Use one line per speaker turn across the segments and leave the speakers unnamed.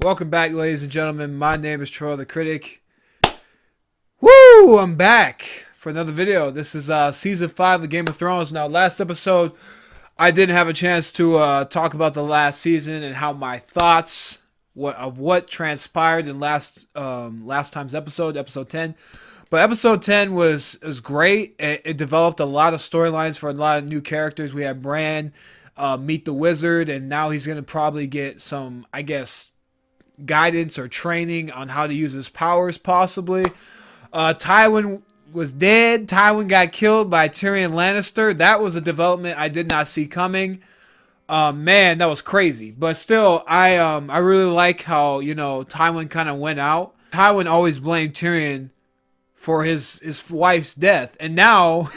Welcome back, ladies and gentlemen. My name is Troy the Critic. Woo! I'm back for another video. This is season 5 of Game of Thrones. Now, last episode, I didn't have a chance to talk about the last season and how my thoughts of what transpired in last time's episode 10. But episode 10 was great. It developed a lot of storylines for a lot of new characters. We had Bran meet the wizard, and now he's going to probably get some, I guess, guidance or training on how to use his powers, possibly. Tywin was dead. Tywin got killed by Tyrion Lannister. That was a development I did not see coming. Man, that was crazy. But still, I really like how, Tywin kind of went out. Tywin always blamed Tyrion for his wife's death, and now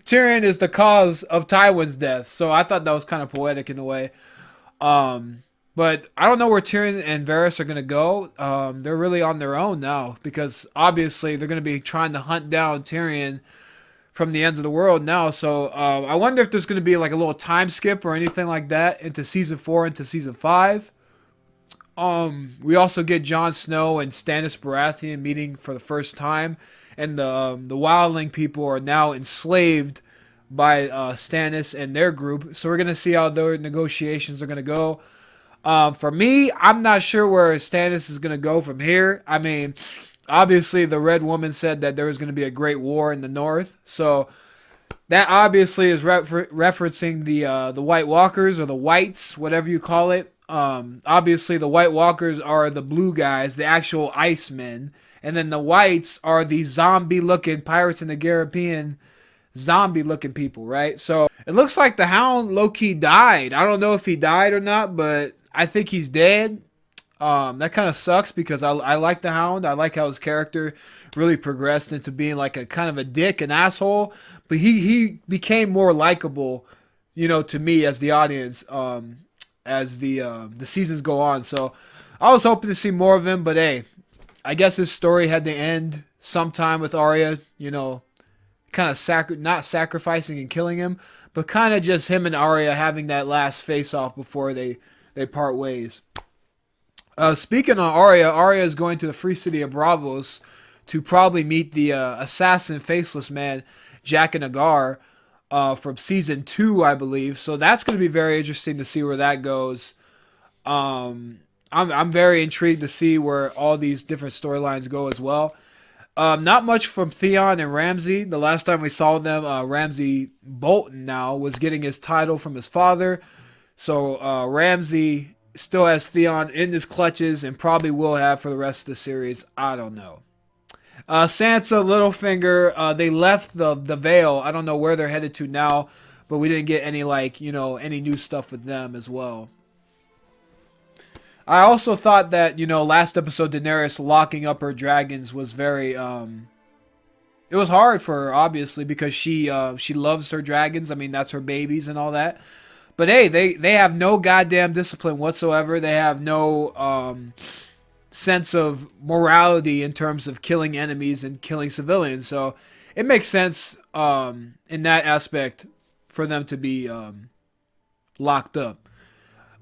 Tyrion is the cause of Tywin's death. So I thought that was kind of poetic in a way. But I don't know where Tyrion and Varys are going to go. They're really on their own now, because obviously they're going to be trying to hunt down Tyrion from the ends of the world now. So I wonder if there's going to be like a little time skip or anything like that into season 4 into season 5. We also get Jon Snow and Stannis Baratheon meeting for the first time, and the Wildling people are now enslaved by Stannis and their group. So we're going to see how their negotiations are going to go. For me, I'm not sure where Stannis is going to go from here. I mean, obviously the Red Woman said that there was going to be a great war in the north. So that obviously is referencing the White Walkers, or the Whites, whatever you call it. Obviously the White Walkers are the blue guys, the actual Icemen. And then the Whites are the zombie-looking Pirates in the Caribbean, zombie-looking people, right? So it looks like the Hound low-key died. I don't know if he died or not, but I think he's dead. That kind of sucks, because I like the Hound. I like how his character really progressed into being like a kind of a dick, an asshole. But he became more likable, to me as the audience, as the seasons go on. So I was hoping to see more of him, but hey, I guess his story had to end sometime with Arya, kind of not sacrificing and killing him, but kind of just him and Arya having that last face-off before they part ways. Speaking of Arya is going to the free city of Braavos to probably meet the assassin faceless man, Jaqen H'ghar, from season 2, I believe. So that's going to be very interesting to see where that goes. I'm very intrigued to see where all these different storylines go as well. Not much from Theon and Ramsay. The last time we saw them, Ramsay Bolton now was getting his title from his father. So Ramsay still has Theon in his clutches, and probably will have for the rest of the series. I don't know. Sansa, Littlefinger, they left the Vale. I don't know where they're headed to now, but we didn't get any any new stuff with them as well. I also thought that, last episode Daenerys locking up her dragons was very, it was hard for her, obviously, because she loves her dragons. I mean, that's her babies and all that. But hey, they have no goddamn discipline whatsoever. They have no sense of morality in terms of killing enemies and killing civilians. So it makes sense in that aspect for them to be locked up.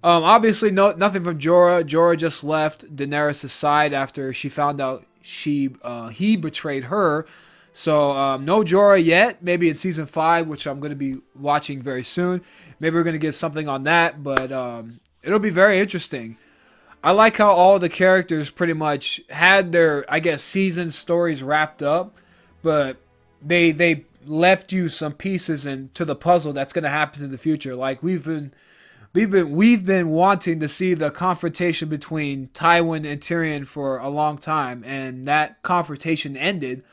Obviously, nothing from Jorah. Jorah just left Daenerys' side after she found out he betrayed her. So no Jorah yet. Maybe in season 5, which I'm going to be watching very soon. Maybe we're going to get something on that, but it'll be very interesting. I like how all the characters pretty much had their, I guess, season stories wrapped up, but they left you some pieces to the puzzle that's going to happen in the future. Like we've been wanting to see the confrontation between Tywin and Tyrion for a long time, and that confrontation ended.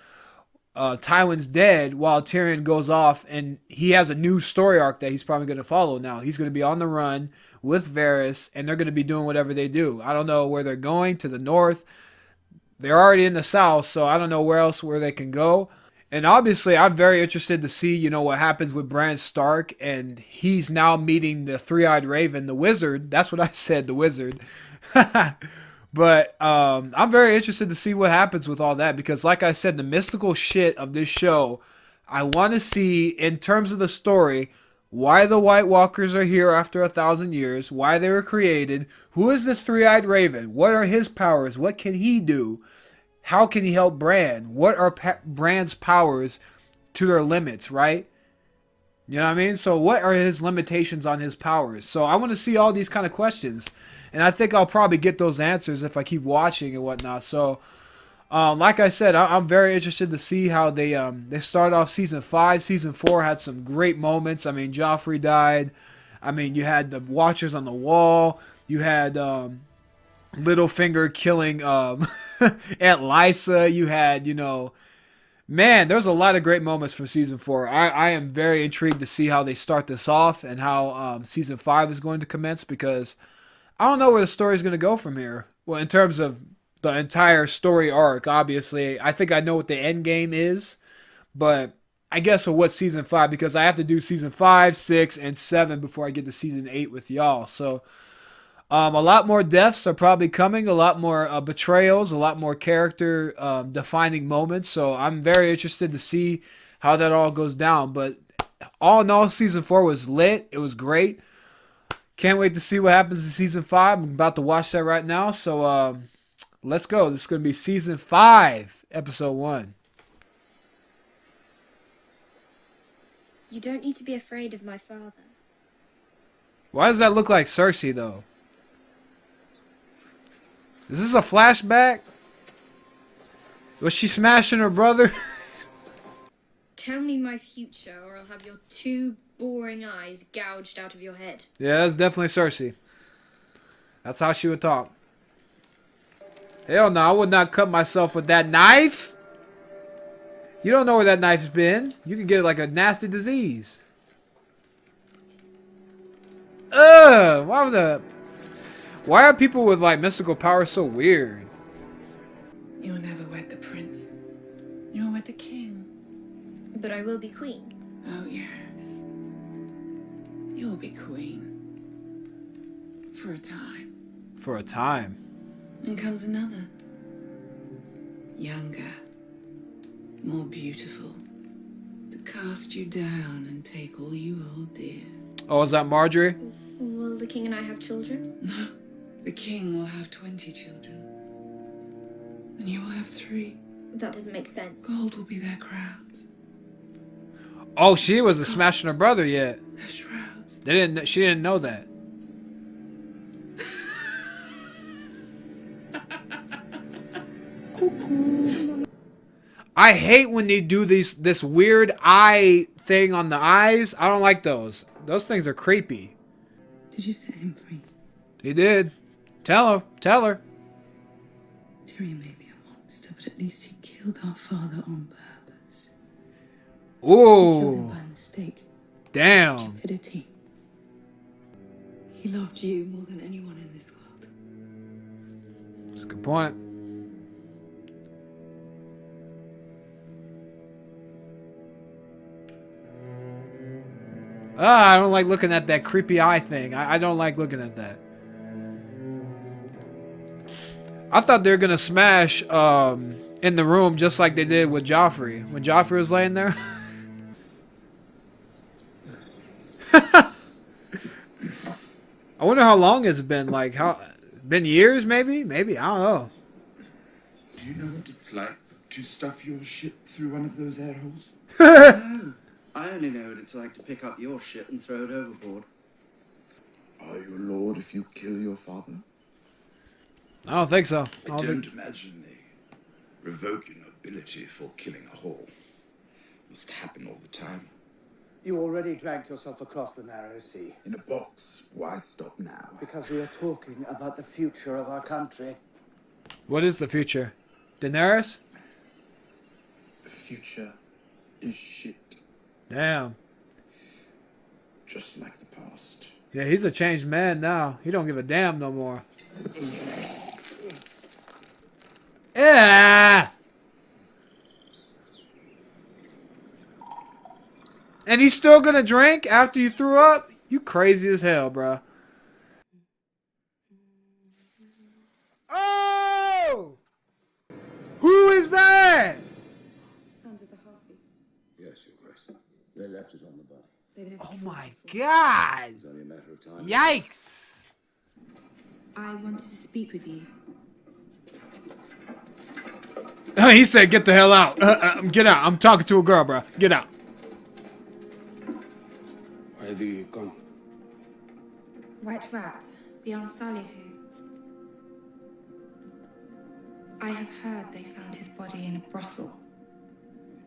Tywin's dead while Tyrion goes off, and he has a new story arc that he's probably going to follow now. He's going to be on the run with Varys, and they're going to be doing whatever they do. I don't know where they're going, to the north. They're already in the south, so I don't know where they can go. And obviously, I'm very interested to see, what happens with Bran Stark, and he's now meeting the Three-Eyed Raven, the wizard. That's what I said, the wizard. But I'm very interested to see what happens with all that, because like I said, the mystical shit of this show, I want to see, in terms of the story, why the White Walkers are here after 1,000 years, why they were created, who is this three-eyed raven, what are his powers, what can he do, how can he help Bran, what are Bran's powers to their limits, right? You know what I mean? So what are his limitations on his powers? So I want to see all these kind of questions. And I think I'll probably get those answers if I keep watching and whatnot. So, like I said, I'm very interested to see how they start off season 5. Season 4 had some great moments. I mean, Joffrey died. I mean, you had the Watchers on the Wall. You had Littlefinger killing Aunt Lysa. You had, man, there's a lot of great moments from season 4. I am very intrigued to see how they start this off and how season 5 is going to commence, because I don't know where the story is going to go from here. Well, in terms of the entire story arc, obviously, I think I know what the end game is, but I guess for what season 5, because I have to do season 5, 6, and 7 before I get to season 8 with y'all. So a lot more deaths are probably coming, a lot more betrayals, a lot more character defining moments. So I'm very interested to see how that all goes down. But all in all, season 4 was lit. It was great. Can't wait to see what happens in season 5. I'm about to watch that right now. So let's go. This is going to be season 5, episode 1.
You don't need to be afraid of my father.
Why does that look like Cersei, though? Is this a flashback? Was she smashing her brother?
Tell me my future, or I'll have your 2 boring eyes gouged out of your head.
Yeah, that's definitely Cersei. That's how she would talk. Hell no, I would not cut myself with that knife. You don't know where that knife's been. You can get like a nasty disease. Ugh! Why are people with like mystical powers so weird?
You'll never wed the prince. You'll wed the king.
But I will be queen.
Oh yes. You'll be queen. For a time.
For a time.
Then comes another. Younger. More beautiful. To cast you down and take all you hold dear.
Oh, is that Marjorie?
Will the king and I have children?
No. The king will have 20 children. And you will have 3.
That doesn't make sense.
Gold will be their crowns.
Oh, she wasn't smashing her brother yet.
Their shrouds.
She didn't know that. I hate when they do this weird eye thing on the eyes. I don't like those. Those things are creepy.
Did you set him free?
He did. Tell her.
Tyrion may be a monster, but at least he killed our father on purpose. He killed him
Ooh.
by mistake.
Damn.
Stupidity. He loved you more than anyone in this world.
That's a good point. I don't like looking at that creepy eye thing. I don't like looking at that. I thought they were gonna smash in the room just like they did with Joffrey when Joffrey was laying there. I wonder how long it's been. Like been years? Maybe. I don't know.
Do you know what it's like to stuff your shit through one of those air holes?
No, I only know what it's like to pick up your shit and throw it overboard.
Are you a lord if you kill your father?
I don't think so.
I don't imagine they revoke your nobility for killing a whore. Must happen all the time.
You already dragged yourself across the narrow sea.
In a box. Why stop now?
Because we are talking about the future of our country.
What is the future? Daenerys?
The future is shit.
Damn.
Just like the past.
Yeah, he's a changed man now. He don't give a damn no more. Yeah. And he's still gonna drink after you threw up? You crazy as hell, bro. Oh! Who is that?
Sounds of the heartbeat.
Yes, Your Grace. They left it on the body.
They've never
Oh
killed
my
before.
god!
It's only a matter of time.
Yikes!
I wanted to speak with you.
He said, "Get the hell out! Get out! I'm talking to a girl, bro. Get out!"
Where do you come?
White Rat, the Unsullied who... I have heard they found his body in a brothel.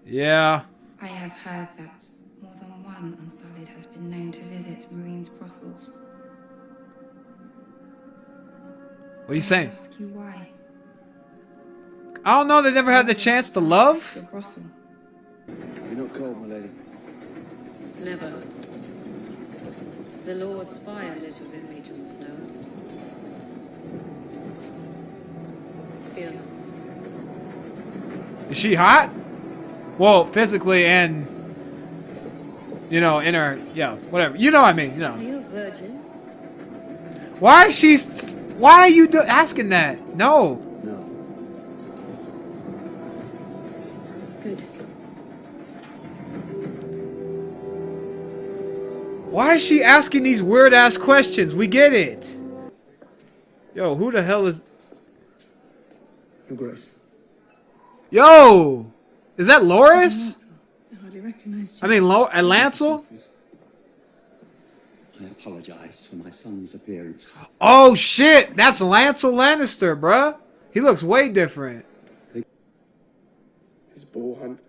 Yeah.
I have heard that more than one Unsullied has been known to visit Marines' brothels.
What are you
I
saying?
ask you why.
I don't know. They never had the chance to love.
Your brothel.
You're not cold, my lady.
Never. The Lord's fire lives within me, Jon Snow. Feel it.
Is she hot? Well, physically and, you know, in her, yeah, whatever. You know what I mean, you know.
Are you a virgin?
Why are you asking that? No.
No.
Good.
Why is she asking these weird ass questions? We get it. Yo, who the hell is...
Your Grace.
Yo! Is that Loris?
I hardly recognized
I
you.
mean, Lancel?
I apologize for my son's appearance.
Oh shit! That's Lancel Lannister, bruh. He looks way different.
His bow hunt.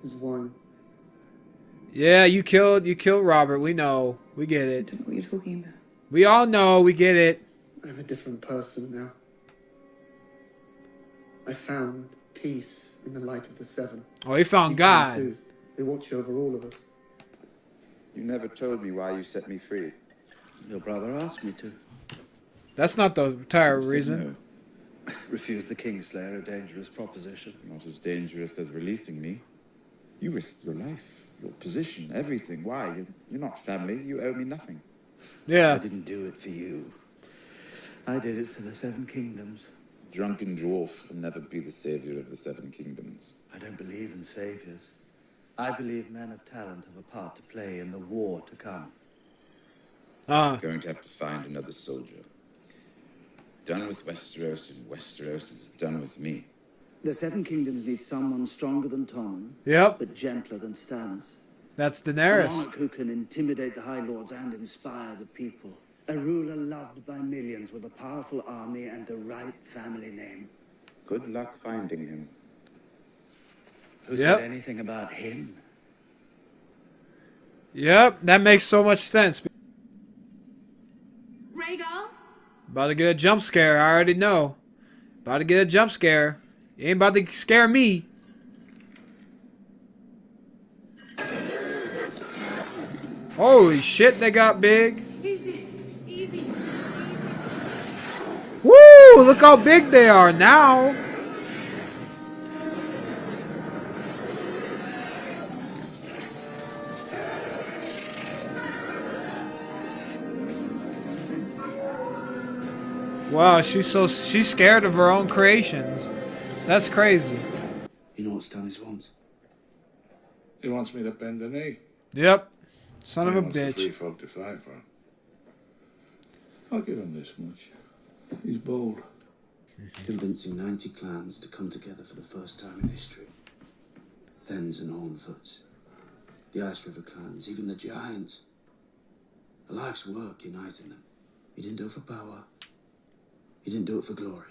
His wine.
Yeah, you killed Robert. We know. We get
I
it.
don't know what you're talking about.
We all know. We get it.
I'm a different person now. I found peace in the light of the Seven.
Oh, he found
You
God.
can too. They watch over all of us.
You never told me why you set me free.
Your brother asked me to.
That's not the entire
You said
reason.
no.
Refuse the Kingslayer, a dangerous proposition.
Not as dangerous as releasing me. You risked your life, your position, everything. Why? You're not family. You owe me nothing.
I
Yeah.
didn't do it for you. I did it for the Seven Kingdoms.
Drunken dwarf can never be the savior of the Seven Kingdoms.
I don't believe in saviors. I believe men of talent have a part to play in the war to come.
Going to have to find another soldier. Done with Westeros, and Westeros is done with me.
The Seven Kingdoms need someone stronger than Tommen,
Yep.
but gentler than Stannis.
That's
A
Daenerys.
monarch who can intimidate the High Lords and inspire the people. A ruler loved by millions with a powerful army and the right family name.
Good luck finding him.
Who
Yep.
said anything about him?
Yep. That makes so much sense.
Rhaegar?
About to get a jump scare. I already know. About to get a jump scare. You ain't about to scare me. Holy shit, they got big.
Easy, easy, easy.
Woo! Look how big they are now. Wow, she's scared of her own creations. That's crazy.
You know what Stannis wants?
He wants me to bend the knee.
Yep. Son of
He
a
wants the free
bitch.
folk to fight for him. I'll give him this much. He's bold.
Convincing 90 clans to come together for the first time in history. Thens and Hornfoots. The Ice River clans, even the Giants. A life's work uniting them. He didn't do it for power. He didn't do it for glory.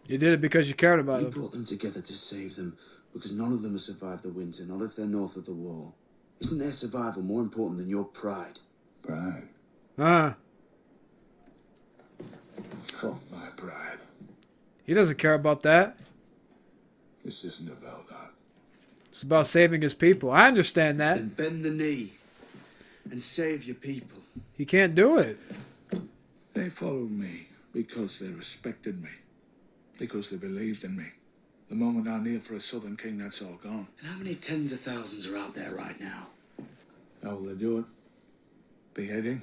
You did it because you cared about
He
them.
brought them together to save them because none of them have survived the winter, not if they're north of the wall. Isn't their survival more important than your pride?
Pride. Fuck my pride.
He doesn't care about that.
This isn't about that.
It's about saving his people. I understand that.
Then bend the knee and save your people.
He can't do it.
They followed me because they respected me. Because they believed in me. The moment I kneel for a southern king, that's all gone.
And how many tens of thousands are out there right now?
How will they do it? Beheading?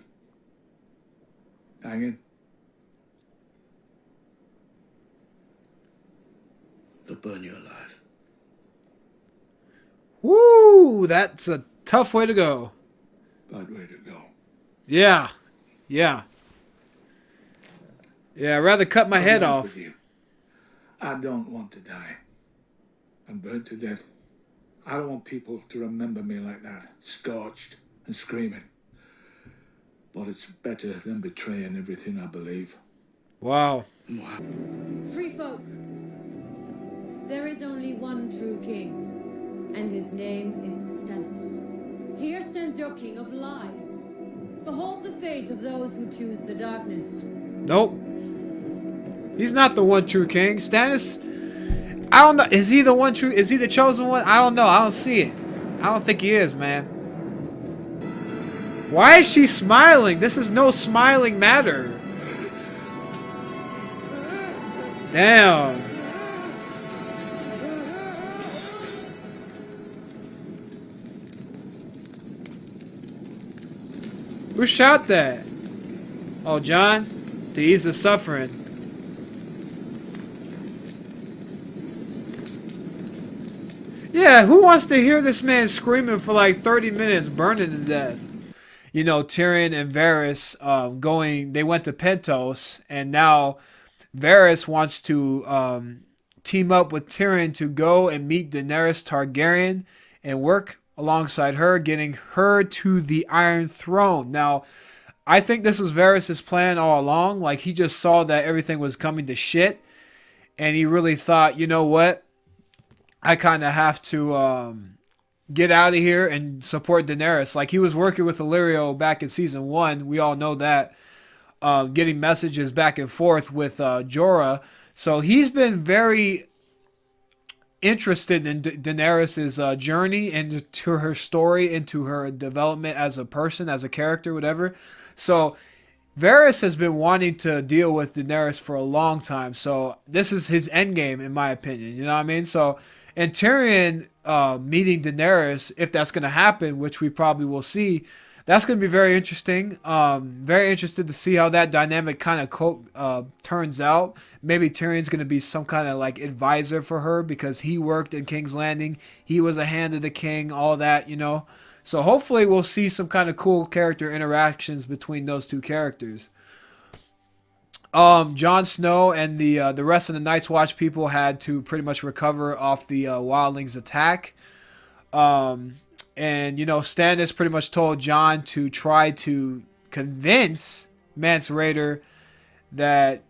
Hanging?
They'll burn you alive.
Woo! Woo! That's a tough way to go.
Bad way to go.
Yeah. Yeah. Yeah, I'd rather cut my
I'll be
head
honest
off.
with you. I don't want to die. I'm burnt to death. I don't want people to remember me like that, scorched and screaming. But it's better than betraying everything I believe.
Wow.
Free folk. There is only one true king, and his name is Stannis. Here stands your king of lies. Behold the fate of those who choose the darkness.
Nope. He's not the one true king. Stannis, I don't know. Is he the one true? Is he the chosen one? I don't know. I don't see it. I don't think he is, man. Why is she smiling? This is no smiling matter. Damn. Who shot that? Oh, Jon? To ease the suffering. Yeah, who wants to hear this man screaming for like 30 minutes, burning to death? You know, Tyrion and Varys they went to Pentos, and now Varys wants to team up with Tyrion to go and meet Daenerys Targaryen and work alongside her, getting her to the Iron Throne. Now, I think this was Varys' plan all along. Like, he just saw that everything was coming to shit, and he really thought, you know what? I kind of have to get out of here and support Daenerys. Like, he was working with Illyrio back in season 1. We all know that. Getting messages back and forth with Jorah. So he's been very interested in Daenerys' journey, into her story, into her development as a person, as a character, whatever. So Varys has been wanting to deal with Daenerys for a long time. So this is his endgame, in my opinion. You know what I mean? So, and Tyrion meeting Daenerys, if that's going to happen, which we probably will see, that's going to be very interesting. Very interested to see how that dynamic kind of turns out. Maybe Tyrion's going to be some kind of like advisor for her because he worked in King's Landing. He was a hand of the king, all that, you know. So hopefully we'll see some kind of cool character interactions between those two characters. Jon Snow and the rest of the Night's Watch people had to pretty much recover off the wildlings attack. And, you know, Stannis pretty much told Jon to try to convince Mance Rayder that,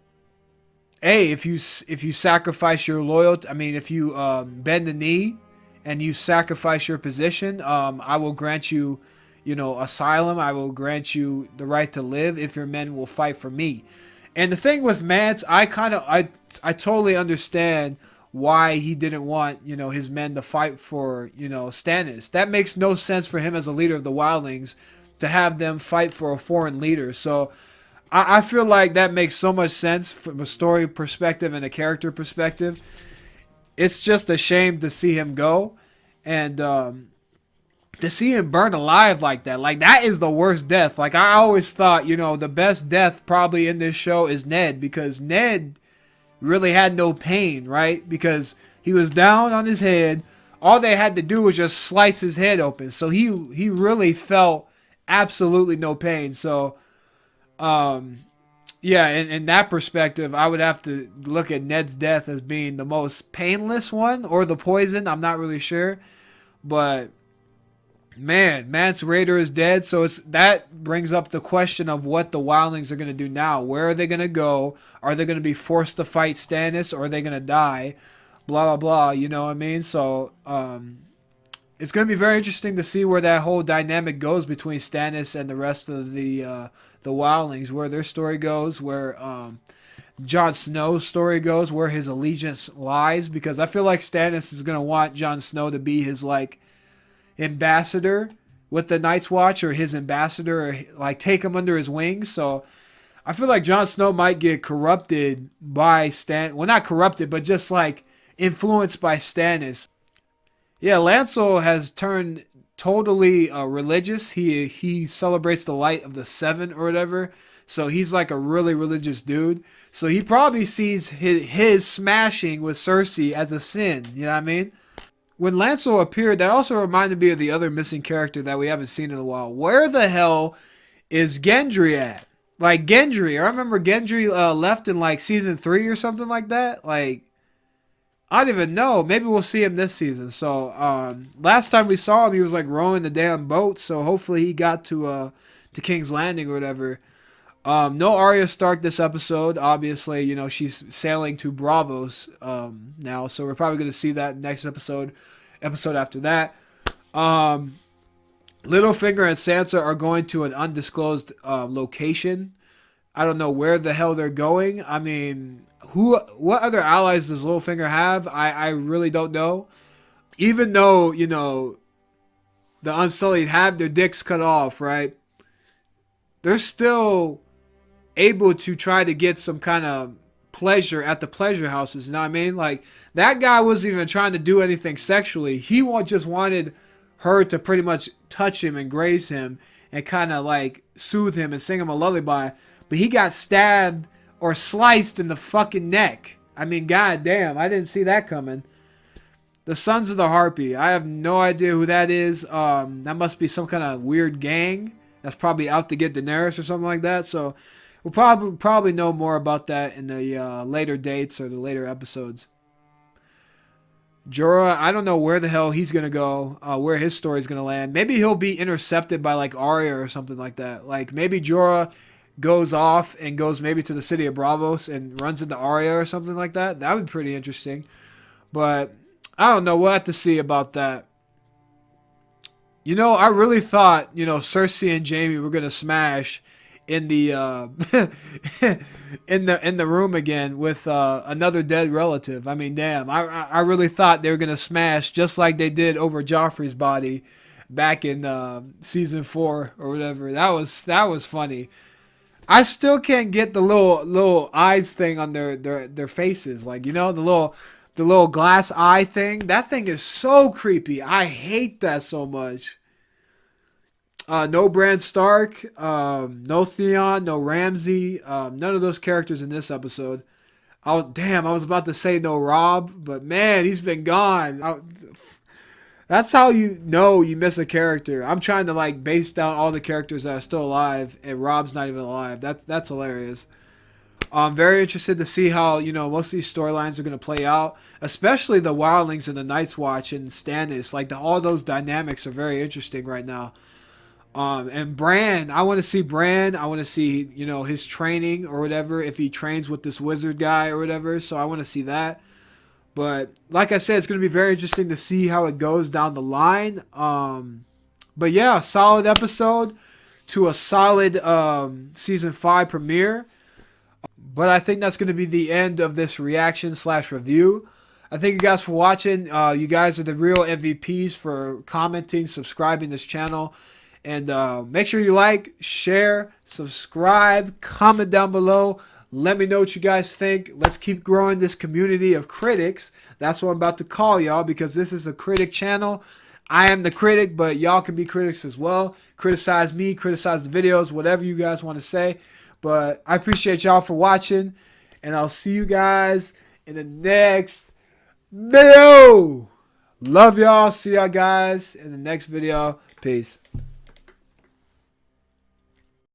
hey, if you sacrifice your loyalty, I mean, if you bend the knee and you sacrifice your position, I will grant you, you know, asylum. I will grant you the right to live if your men will fight for me. And the thing with Mance, I totally understand why he didn't want, you know, his men to fight for, you know, Stannis. That makes no sense for him as a leader of the wildlings to have them fight for a foreign leader. So I feel like that makes so much sense from a story perspective and a character perspective. It's just a shame to see him go, and to see him burn alive like that. Like, that is the worst death. Like, I always thought, you know, the best death probably in this show is Ned, because Ned really had no pain, right? Because he was down on his head. All they had to do was just slice his head open. So he really felt absolutely no pain. So, yeah, in that perspective, I would have to look at Ned's death as being the most painless one, or the poison. I'm not really sure. But, man, Mance Rayder is dead. So that brings up the question of what the wildlings are going to do now. Where are they going to go? Are they going to be forced to fight Stannis, or are they going to die? Blah, blah, blah. You know what I mean? So, it's going to be very interesting to see where that whole dynamic goes between Stannis and the rest of the wildlings, where their story goes, where Jon Snow's story goes, where his allegiance lies, because I feel like Stannis is going to want Jon Snow to be his, like, ambassador with the Night's Watch, or his ambassador, or like take him under his wings. So I feel like Jon Snow might get corrupted by well, not corrupted, but just like influenced by Stannis. Yeah, Lancel has turned totally religious. He celebrates the light of the seven or whatever. So he's like a really religious dude. So he probably sees his smashing with Cersei as a sin. You know what I mean? when Lancel appeared, that also reminded me of the other missing character that we haven't seen in a while. Where the hell is Gendry at? Like Gendry, I remember Gendry left in like season 3 or something like that. Like, I don't even know. Maybe we'll see him this season. So last time we saw him, he was like rowing the damn boat. So hopefully he got to King's Landing or whatever. No Arya Stark this episode. Obviously, you know, she's sailing to Bravos now. So we're probably going to see that next episode after that. Littlefinger and Sansa are going to an undisclosed location. I don't know where the hell they're going. I mean, what other allies does Littlefinger have? I really don't know. Even though, you know, the Unsullied have their dicks cut off, right? They're still able to try to get some kind of pleasure at the pleasure houses. You know what I mean? Like, that guy wasn't even trying to do anything sexually. He just wanted her to pretty much touch him and graze him and kind of like soothe him and sing him a lullaby. But he got stabbed or sliced in the fucking neck. I mean, goddamn, I didn't see that coming. The Sons of the Harpy. I have no idea who that is. That must be some kind of weird gang that's probably out to get Daenerys or something like that. So we'll probably know more about that in the later dates or the later episodes. Jorah, I don't know where the hell he's going to go, where his story's going to land. Maybe he'll be intercepted by like Arya or something like that. Like maybe Jorah goes off and goes maybe to the city of Bravos and runs into Arya or something like that. That would be pretty interesting. But I don't know. We'll have to see about that. You know, I really thought, you know, Cersei and Jaime were going to smash in the in the room again with another dead relative. I mean, damn, I really thought they were gonna smash just like they did over Joffrey's body back in season 4 or whatever. That was funny. I still can't get the little eyes thing on their faces, like, you know, the little glass eye thing. That thing is so creepy. I hate that so much. No Bran Stark, no Theon, no Ramsay, none of those characters in this episode. I was about to say no Rob, but man, he's been gone. That's how you know you miss a character. I'm trying to like base down all the characters that are still alive, and Rob's not even alive. That's hilarious. I'm very interested to see how, you know, most of these storylines are going to play out, especially the Wildlings and the Night's Watch and Stannis. Like all those dynamics are very interesting right now. And Bran, I want to see Bran. I want to see, you know, his training or whatever, if he trains with this wizard guy or whatever. So I want to see that. But like I said, it's going to be very interesting to see how it goes down the line. But yeah, solid episode to a solid season 5 premiere. But I think that's going to be the end of this reaction/review. I thank you guys for watching. You guys are the real MVPs for commenting, subscribing this channel. And make sure you like, share, subscribe, comment down below. Let me know what you guys think. Let's keep growing this community of critics. That's what I'm about to call y'all, because this is a critic channel. I am the critic, but y'all can be critics as well. Criticize me, criticize the videos, whatever you guys want to say. But I appreciate y'all for watching, and I'll see you guys in the next video. Love y'all. See y'all guys in the next video. Peace.